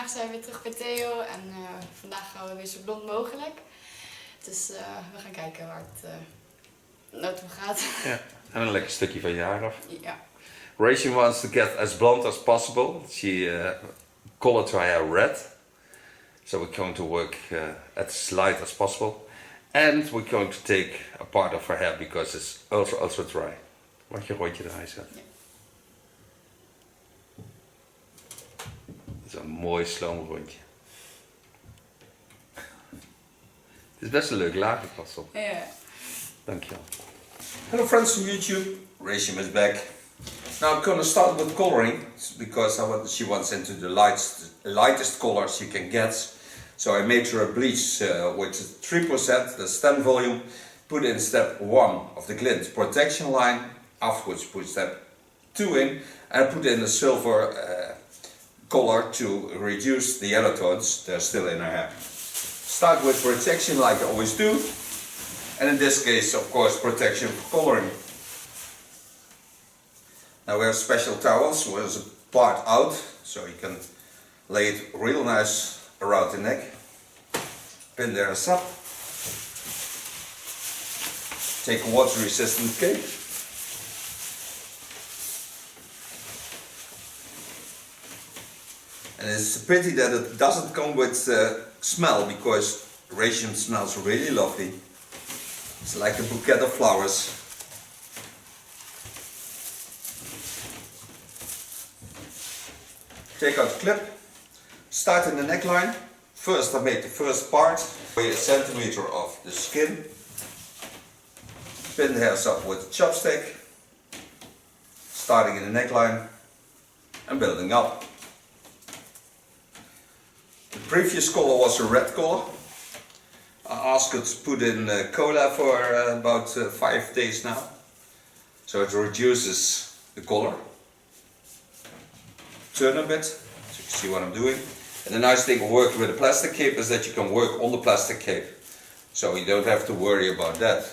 vandaag zijn we weer terug bij Theo en vandaag gaan we weer zo blond mogelijk. Dus we gaan kijken waar het naartoe gaat. Ja, en een lekker stukje van je haar af. Ja. Rachel wants to get as blonde as possible. She colored her hair red. So we're going to work as light as possible. And we're going to take a part of her hair because it's ultra dry. Mag je een rondje erbij zetten? Ja. Dat is een mooi sloom rondje. Het is best een leuk laagje pas op. Ja. Dankjewel. Hello friends from YouTube, Rachel is back. Now I'm going to start with coloring because she wants into the lightest colors you can get. So I made her a bleach with 3%, that's 10 volume, put in step 1 of the glint protection line, afterwards put step 2 in, and put in a silver color to reduce the yellow tones that are still in her hair. Start with protection like I always do, and in this case of course protection for coloring. Now we have special towels with a part out, so you can lay it real nice around the neck. Pin there as up. Take a water resistant cape. And it's a pity that it doesn't come with smell, because Rachel smells really lovely. It's like a bouquet of flowers. Take out the clip, start in the neckline. First I made the first part, a centimeter of the skin. Pin the hairs up with the chopstick, starting in the neckline and building up. The previous color was a red color. I asked her to put in cola for about 5 days now, so it reduces the color. Turn a bit, so you can see what I'm doing. And the nice thing of working with a plastic cape is that you can work on the plastic cape, so you don't have to worry about that.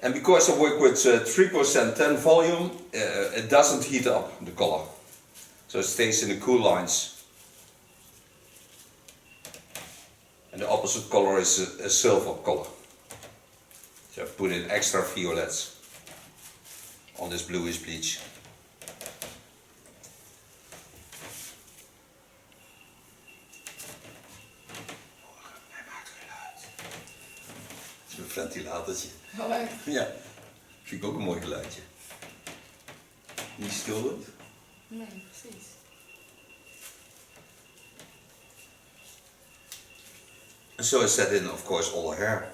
And because I work with 3% 10 volume, it doesn't heat up the color, so it stays in the cool lines. And the opposite color is a silver color. So I've put in extra violets on this bluish bleach. Hij maakt geluid. Het is een ventilatortje. Oh, echt? Ja, vind ik ook een mooi geluidje. Niet stil wordt. Nee, precies. And so I set in, of course, all the hair.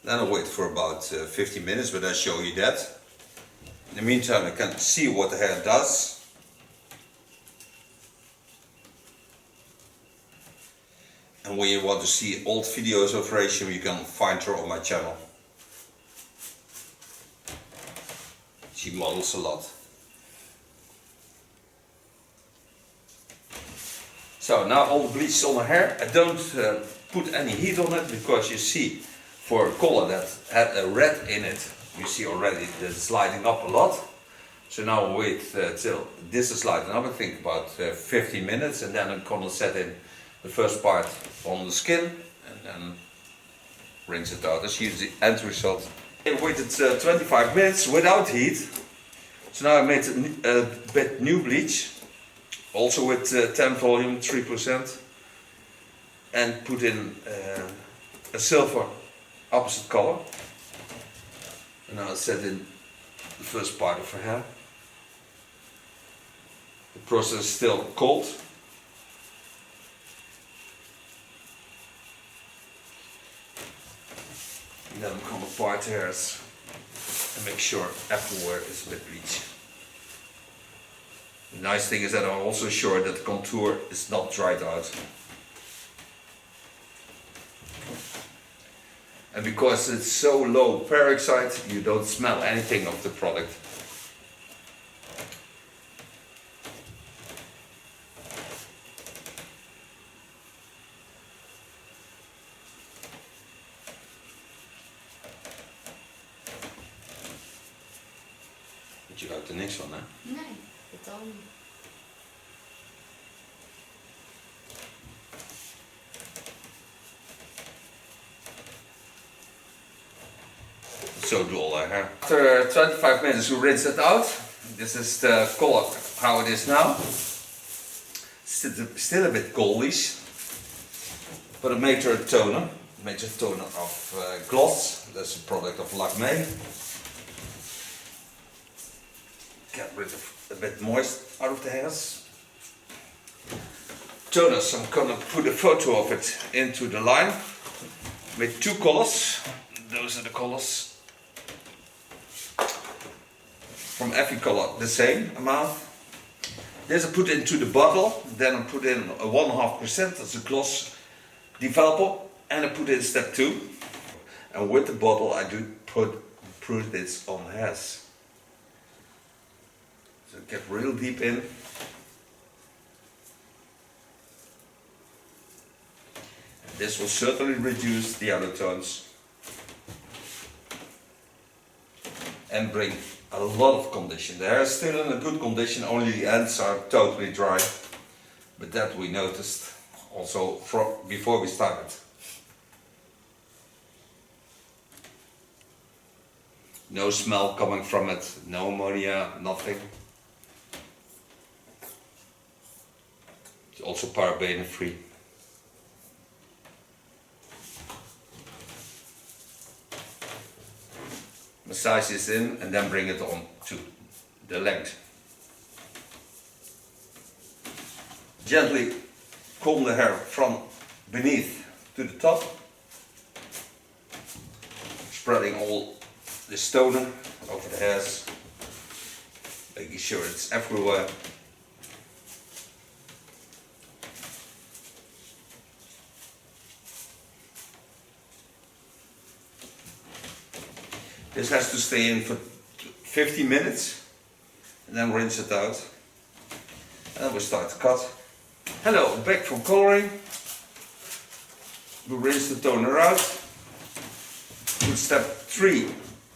Then I wait for about 15 minutes, but I show you that. In the meantime, I can see what the hair does. And when you want to see old videos of Rachel, you can find her on my channel. She models a lot. So now all the bleach is on her hair. I don't put any heat on it, because you see, for a color that had a red in it, you see already that it's lighting up a lot. So now I'll wait till this is lighting up, I think about 15 minutes, and then I'm gonna set in the first part on the skin, and then rinse it out. That's usually the end result. I waited 25 minutes without heat. So now I made a bit new bleach, also with 10 volume, 3%, and put in a silver opposite color. And now I set in the first part of her hair. The process is still cold. And then I'm going to part the hairs and make sure everywhere is with bleach. The nice thing is that I'm also sure that the contour is not dried out. And because it's so low peroxide, you don't smell anything of the product. Je ruikt er niks van, hè? Nee, totaal niet. So do all that hair. After 25 minutes we rinse it out. This is the color how it is now. Still a bit goldish, but I made her a toner. Made a toner of gloss. That's a product of Lakme. Get rid of a bit moist out of the hairs. Toners, I'm gonna put a photo of it into the line. Made 2 colors. Those are the colors. From every color the same amount. This I put into the bottle, then I put in a 1.5% as a gloss developer, and I put in step 2. And with the bottle I do put this on hairs. So get real deep in. And this will certainly reduce the undertones and bring a lot of condition. The hair is still in a good condition, only the ends are totally dry. But that we noticed also from before we started. No smell coming from it, no ammonia, nothing. It's also paraben free. Massage this in and then bring it on to the length. Gently comb the hair from beneath to the top, spreading all the toner over the hairs, making sure it's everywhere. This has to stay in for 50 minutes and then rinse it out. And then we start to cut. Hello, back from coloring. We rinse the toner out. Put step 3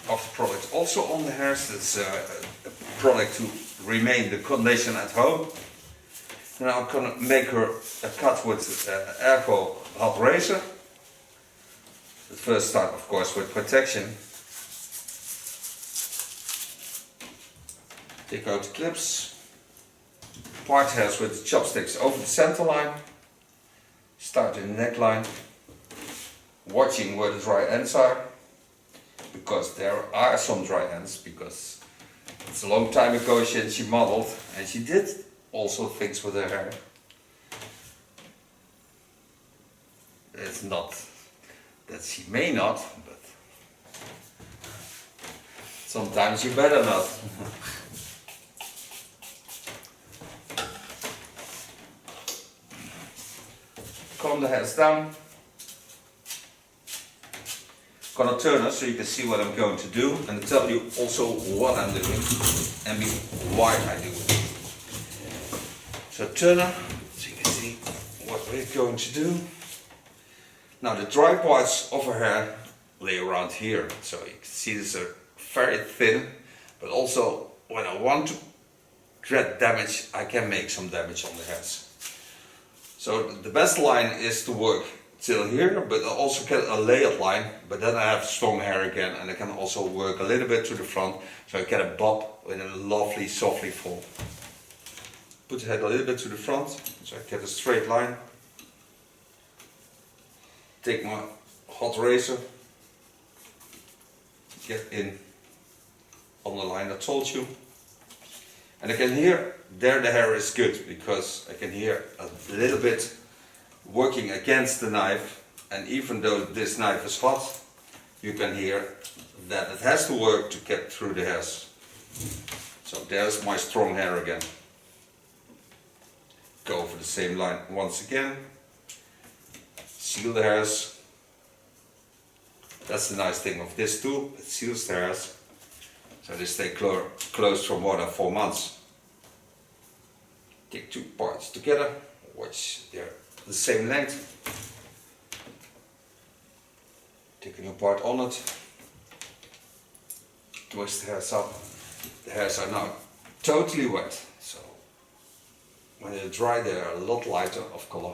of the product also on the hairs. That's a product to remain the condition at home. And I'm gonna make her a cut with Ergo Hairdresser. The first start, of course, with protection. Take out the clips, part hairs with the chopsticks over the center line, start in the neckline, watching where the dry ends are, because there are some dry ends, because it's a long time ago she modeled and she did also things with her hair. It's not that she may not, but sometimes you better not. Comb the hairs down. Gonna turn her so you can see what I'm going to do and tell you also what I'm doing and why I do it. So turn her so you can see what we're going to do. Now the dry parts of her hair lay around here, so you can see these are very thin, but also when I want to get damage, I can make some damage on the hairs. So the best line is to work till here, but I also get a layered line, but then I have strong hair again and I can also work a little bit to the front, so I get a bob with a lovely softly fall. Put the head a little bit to the front, so I get a straight line. Take my hot razor, get in on the line I told you. And I can hear there the hair is good, because I can hear a little bit working against the knife, and even though this knife is hot, you can hear that it has to work to get through the hairs. So there's my strong hair again. Go for the same line once again. Seal the hairs. That's the nice thing of this tool, it seals the hairs. So they stay closed for more than 4 months. Take 2 parts together, watch they're the same length. Take a new part on it. Twist the hairs up The hairs are now totally wet, so when they dry they are a lot lighter of color.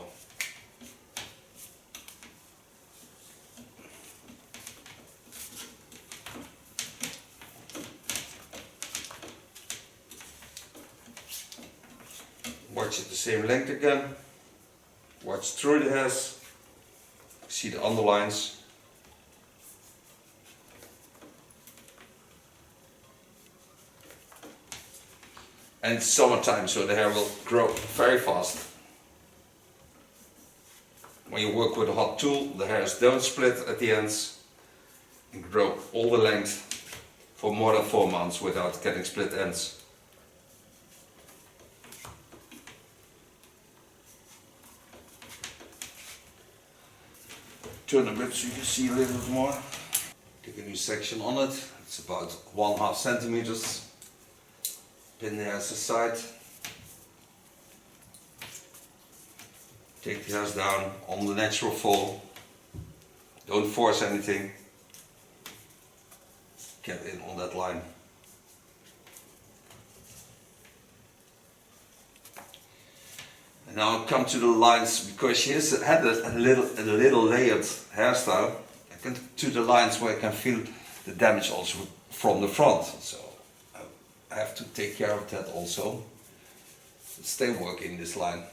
Watch it the same length again. Watch through the hairs. See the underlines. And it's summertime, so the hair will grow very fast. When you work with a hot tool, the hairs don't split at the ends and grow all the length for more than 4 months without getting split ends. Turn a bit so you can see a little bit more. Take a new section on it. It's about 1.5 centimeters. Pin the hairs aside. Take the hairs down on the natural fall. Don't force anything. Get in on that line. And now come to the lines, because she had a little layered hairstyle. I come to the lines where I can feel the damage also from the front. So I have to take care of that also. Stay working this line.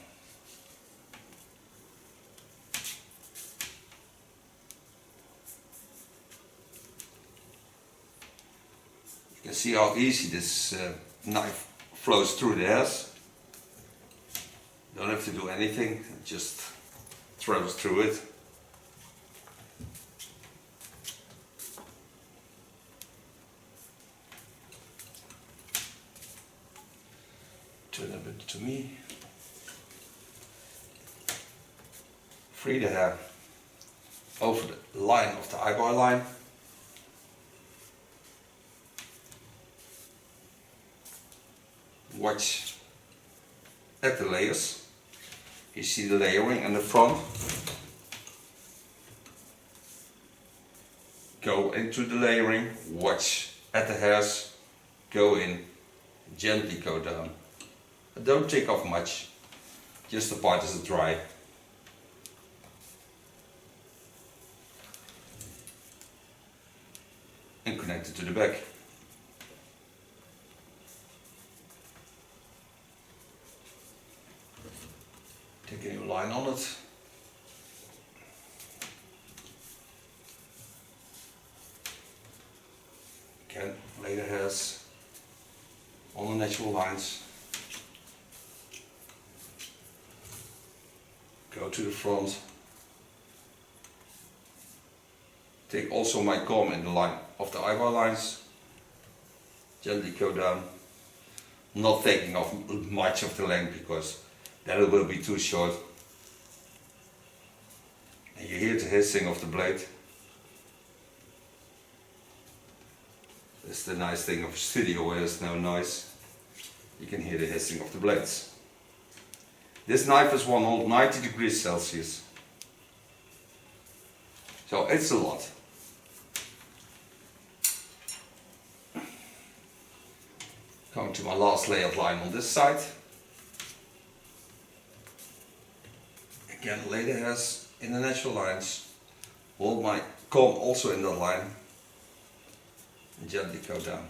You can see how easy this knife flows through the hairs. Don't have to do anything, it just travels through it. Turn a bit to me. Free the hair over the line of the eyebrow line. Watch at the layers. You see the layering in the front. Go into the layering, watch at the hairs, go in, gently go down. But don't take off much, just the part is dry. And connect it to the back. Take a new line on it. Again, lay the hairs on the natural lines. Go to the front. Take also my comb in the line of the eyebrow lines. Gently go down. Not taking off much of the length because then it will be too short. And you hear the hissing of the blade. That's the nice thing of a studio where there's no noise. You can hear the hissing of the blades. This knife is 190 degrees Celsius. So it's a lot. Going to my last layered line on this side. Again, lay the hairs in the natural lines. Hold my comb also in that line. And gently go down.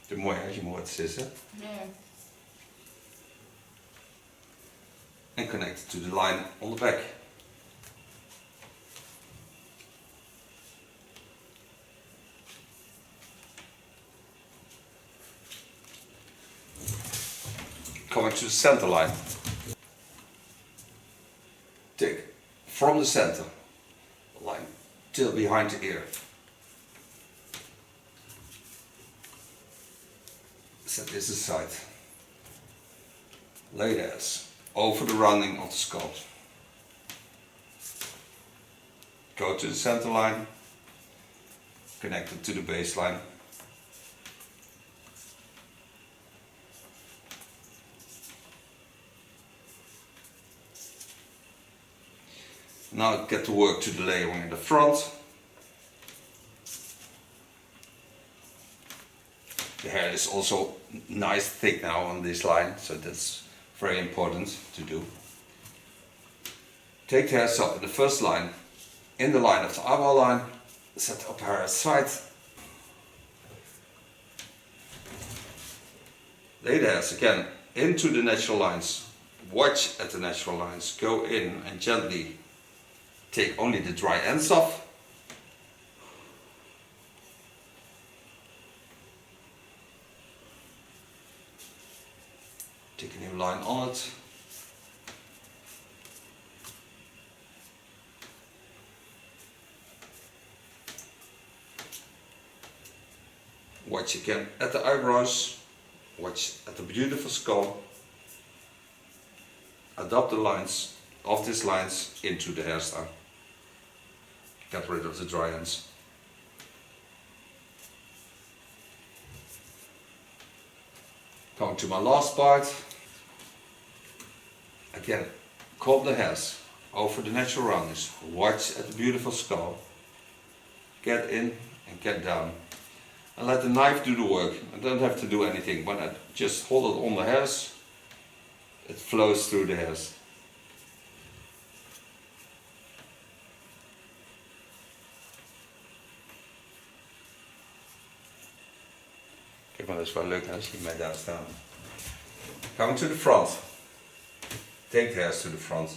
De mooi als je mooi te sissen. Yeah. And connect it to the line on the back. Coming to the center line. Take from the center line till behind the ear. Set this aside. Lay the hairs over the rounding of the scalp. Go to the center line. Connect it to the baseline. Now get to work to the layering in the front. The hair is also nice thick now on this line, so that's very important to do. Take the hairs up in the first line, in the line of the eyebrow line, set up hair aside. Lay the hairs again into the natural lines. Watch at the natural lines. Go in and gently take only the dry ends off. Take a new line on it. Watch again at the eyebrows. Watch at the beautiful skull. Adopt the lines of these lines into the hairstyle. Get rid of the dry ends. Coming to my last part. Again, comb the hairs over the natural roundness. Watch at the beautiful skull. Get in and get down. And let the knife do the work. I don't have to do anything. When I just hold it on the hairs, it flows through the hairs. Kijk maar, dat is wel leuk als je mij daar staat. Coming to the front. Take the hairs to the front.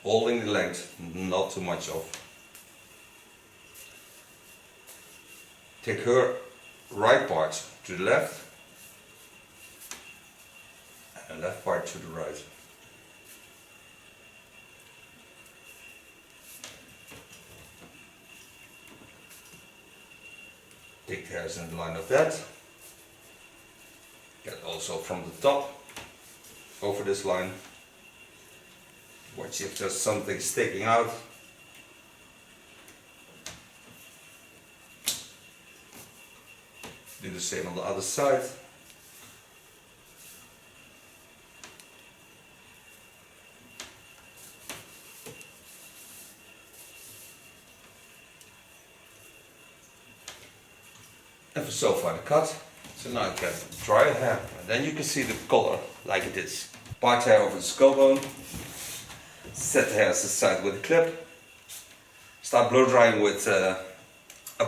Holding the length, not too much off. Take her right part to the left and the left part to the right. Take the hairs in the line of that. Get also from the top over this line. Watch if there's something sticking out. Do the same on the other side. And so far the cut. So now I can dry the hair. And then you can see the color like it is. Part hair over the skull bone. Set the hairs aside with a clip. Start blow drying with a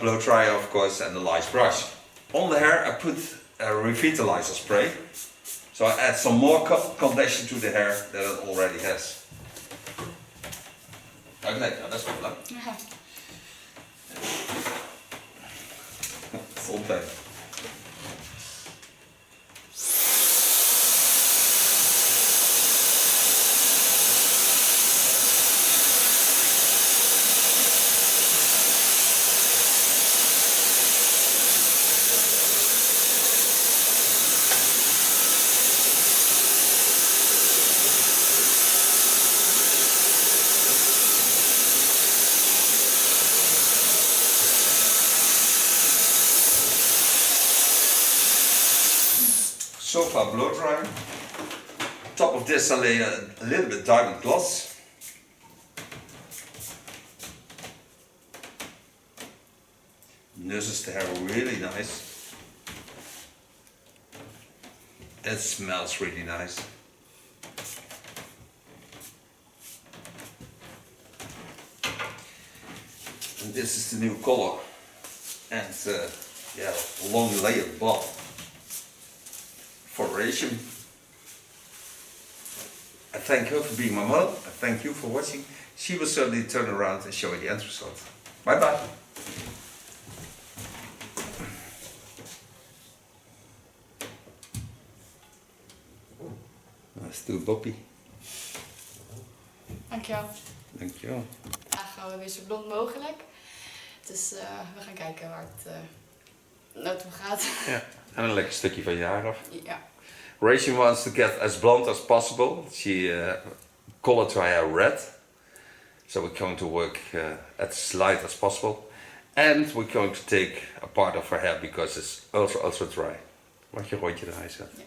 blow dryer, of course, and a light brush. On the hair I put a revitalizer spray. So I add some more condition to the hair than it already has. Kijk, nee, dat is wel leuk. Ja. Voltij. So far blow drying. On top of this I lay a little bit diamond gloss. Nurses the hair really nice. It smells really nice. And this is the new color. And yeah, long layered bob. For Rachel. I thank her for being my mother. I thank you for watching. She will certainly turn around and show you the end result. Bye bye. Let's do Boppie. Dankjewel. Dankjewel. Vandaag gaan we weer zo blond mogelijk. Dus we gaan kijken waar het naartoe gaat. Ja, en een lekker stukje van je haar af. Ja. Rachel wants to get as blonde as possible. She colored her hair red. So we're going to work as light as possible. And we're going to take a part of her hair because it's ultra dry. Mag je rondje draaien zetten? Ja.